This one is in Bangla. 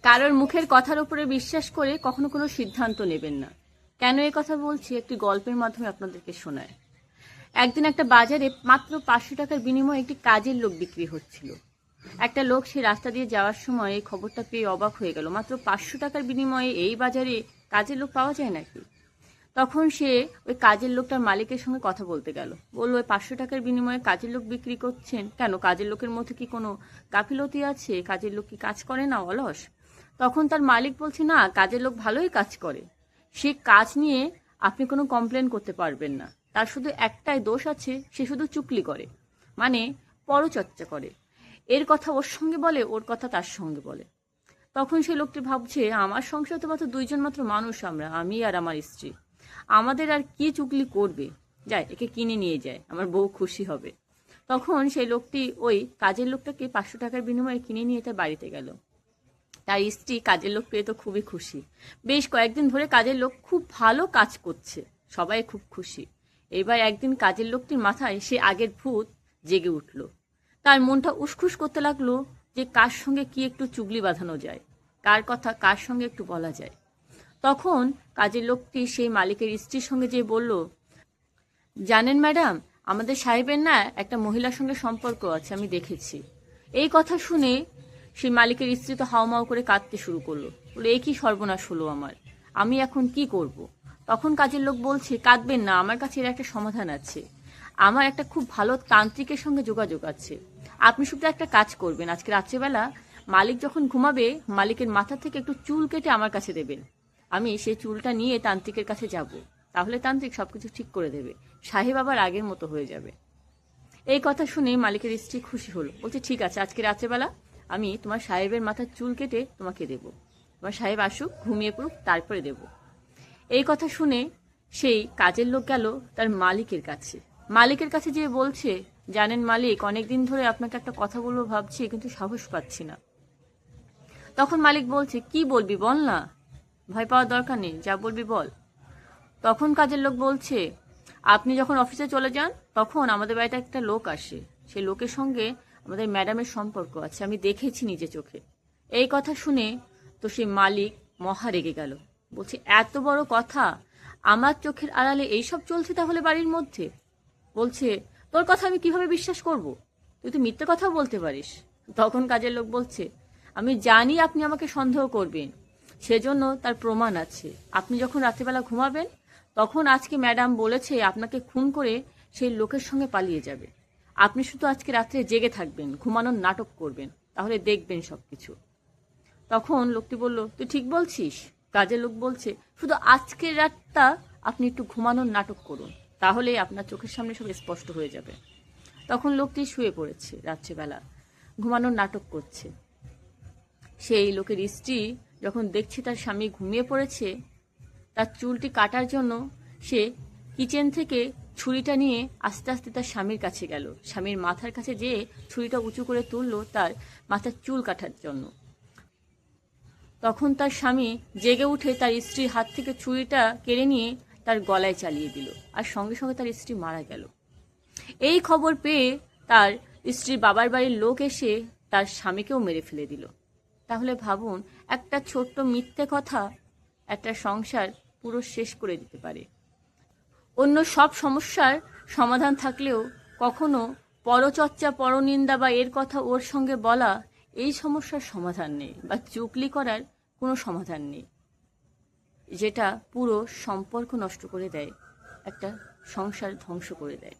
কারোর মুখের কথার উপরে বিশ্বাস করে কখনো কোনো সিদ্ধান্ত নেবেন না। কেন এই কথা বলছি একটি গল্পের মাধ্যমে আপনাদেরকে শোনায়। একদিন একটা বাজারে মাত্র 500 টাকার বিনিময়ে একটি কাজের লোক বিক্রি হচ্ছিল। একটা লোক সে রাস্তা দিয়ে যাওয়ার সময় এই খবরটা পেয়ে অবাক হয়ে গেল, মাত্র 500 টাকার বিনিময়ে এই বাজারে কাজের লোক পাওয়া যায় নাকি। তখন সে ওই কাজের লোকটার মালিকের সঙ্গে কথা বলতে গেল, বলল ওই 500 টাকার বিনিময়ে কাজের লোক বিক্রি করছেন কেন? কাজের লোকের মধ্যে কি কোনো গাফিলতি আছে? কাজের লোক কি কাজ করে না, অলস? তখন তার মালিক বলছে, না, কাজের লোক ভালোই কাজ করে, সে কাজ নিয়ে আপনি কোনো কমপ্লেন করতে পারবেন না। তার শুধু একটাই দোষ আছে, সে শুধু চুগলি করে, মানে পরচর্চা করে। এর কথা ওর সঙ্গে বলে, ওর কথা তার সঙ্গে বলে। তখন সেই লোকটি ভাবছে, আমার সংসারে তো মাত্র দুইজন মাত্র মানুষ, আমি আর আমার স্ত্রী, আমাদের আর কি চুগলি করবে, যায় একে কিনে নিয়ে যায়, আমার বউ খুশি হবে। তখন সেই লোকটি ওই কাজের লোকটাকে 500 টাকার বিনিময়ে কিনে নিয়ে তার বাড়িতে গেল। তার স্ত্রী কাজের লোক পেয়ে তো খুবই খুশি। বেশ কয়েকদিন ধরে কাজের লোক খুব ভালো কাজ করছে, সবাই খুব খুশি। এবার একদিন কাজের লোকটির মাথায় সে আগের ভূত জেগে উঠল। তার মনটা উসখুস করতে লাগলো যে কার সঙ্গে কি একটু চুগলি বাঁধানো যায়, কার কথা কার সঙ্গে একটু বলা যায়। তখন কাজের লোকটি সেই মালিকের স্ত্রীর সঙ্গে যেয়ে বলল, জানেন ম্যাডাম, আমাদের সাহেবের না একটা মহিলার সঙ্গে সম্পর্ক আছে, আমি দেখেছি। এই কথা শুনে সেই মালিকের স্ত্রী তো হাউমাউ করে কাঁদতে শুরু করলো, বলে এ কি সর্বনাশ হলো আমার, আমি এখন কি করব। তখন কাজের লোক বলছে, কাঁদবেন না, আমার কাছে এর একটা সমাধান আছে। আমার একটা খুব ভালো তান্ত্রিকের সঙ্গে যোগাযোগ আছে। আপনি শুধু একটা কাজ করবেন, আজকে রাত্রেবেলা মালিক যখন ঘুমাবে, মালিকের মাথা থেকে একটু চুল কেটে আমার কাছে দেবেন। আমি সেই চুলটা নিয়ে তান্ত্রিকের কাছে যাব, তাহলে তান্ত্রিক সবকিছু ঠিক করে দেবে, সাহেব আবার আগের মতো হয়ে যাবে। এই কথা শুনে মালিকের স্ত্রী খুশি হলো, বলছে ঠিক আছে, আজকে রাত্রেবেলা আমি তোমার সাহেবের মাথার চুল কেটে তোমাকে দেব, তোমার সাহেব আসুক, ঘুমিয়ে পড়ুক, তারপরে দেব। এই কথা শুনে সেই কাজের লোক গেল তার মালিকের কাছে। মালিকের কাছে যেয়ে বলছে, জানেন মালিক, অনেকদিন ধরে আপনাকে একটা কথা বলবো ভাবছি, কিন্তু সাহস পাচ্ছি না। তখন মালিক বলছে, কি বলবি বল না, ভয় পাওয়ার দরকার নেই, যা বলবি বল। তখন কাজের লোক বলছে, আপনি যখন অফিসে চলে যান তখন আমাদের বাড়িতে একটা লোক আসে, সেই লোকের সঙ্গে আমাদের ম্যাডামের সম্পর্ক আছে, আমি দেখেছি নিজে চোখে। এই কথা শুনে তো সেই মালিক মহা রেগে গেল, বলছে এত বড় কথা, আমার চোখের আড়ালে এইসব চলছে তাহলে বাড়ির মধ্যে। বলছে, তোর কথা আমি কিভাবে বিশ্বাস করব, তুই তো মিথ্যে কথাও বলতে পারিস। তখন কাজের লোক বলছে, আমি জানি আপনি আমাকে সন্দেহ করবেন, সেজন্য তার প্রমাণ আছে। আপনি যখন রাত্রিবেলা ঘুমাবেন তখন আজকে ম্যাডাম বলেছে আপনাকে খুন করে সেই লোকের সঙ্গে পালিয়ে যাবে। আপনি শুধু আজকে রাত্রে জেগে থাকবেন, ঘুমানোর নাটক করবেন, তাহলে দেখবেন সবকিছু। তখন লোকটি বলল, তুই ঠিক বলছিস। কাজের লোক বলছে, শুধু আজকের রাতটা আপনি একটু ঘুমানোর নাটক করুন, তাহলেই আপনার চোখের সামনে সব স্পষ্ট হয়ে যাবে। তখন লোকটি শুয়ে পড়েছে, রাত্রিবেলা ঘুমানোর নাটক করছে। সেই লোকের স্ত্রী যখন দেখছে তার স্বামী ঘুমিয়ে পড়েছে, তার চুলটি কাটার জন্য সে কিচেন থেকে ছুরিটা নিয়ে আস্তে আস্তে তার স্বামীর কাছে গেল, স্বামীর মাথার কাছে যেয়ে ছুরিটা উঁচু করে তুললো তার মাথার চুল কাটার জন্য। তখন তার স্বামী জেগে উঠে তার স্ত্রীর হাত থেকে ছুরিটা কেড়ে নিয়ে তার গলায় চালিয়ে দিল, আর সঙ্গে সঙ্গে তার স্ত্রী মারা গেল। এই খবর পেয়ে তার স্ত্রীর বাবার বাড়ির লোক এসে তার স্বামীকেও মেরে ফেলে দিল। তাহলে ভাবুন, একটা ছোট্ট মিথ্যে কথা একটা সংসার পুরো শেষ করে দিতে পারে। অন্য সব সমস্যার সমাধান থাকলেও কখনো পরচর্চা, পরনিন্দা বা এর কথা ওর সঙ্গে বলা, এই সমস্যার সমাধান নেই, বা চুগলি করার কোনো সমাধান নেই, যেটা পুরো সম্পর্ক নষ্ট করে দেয়, একটা সংসার ধ্বংস করে দেয়।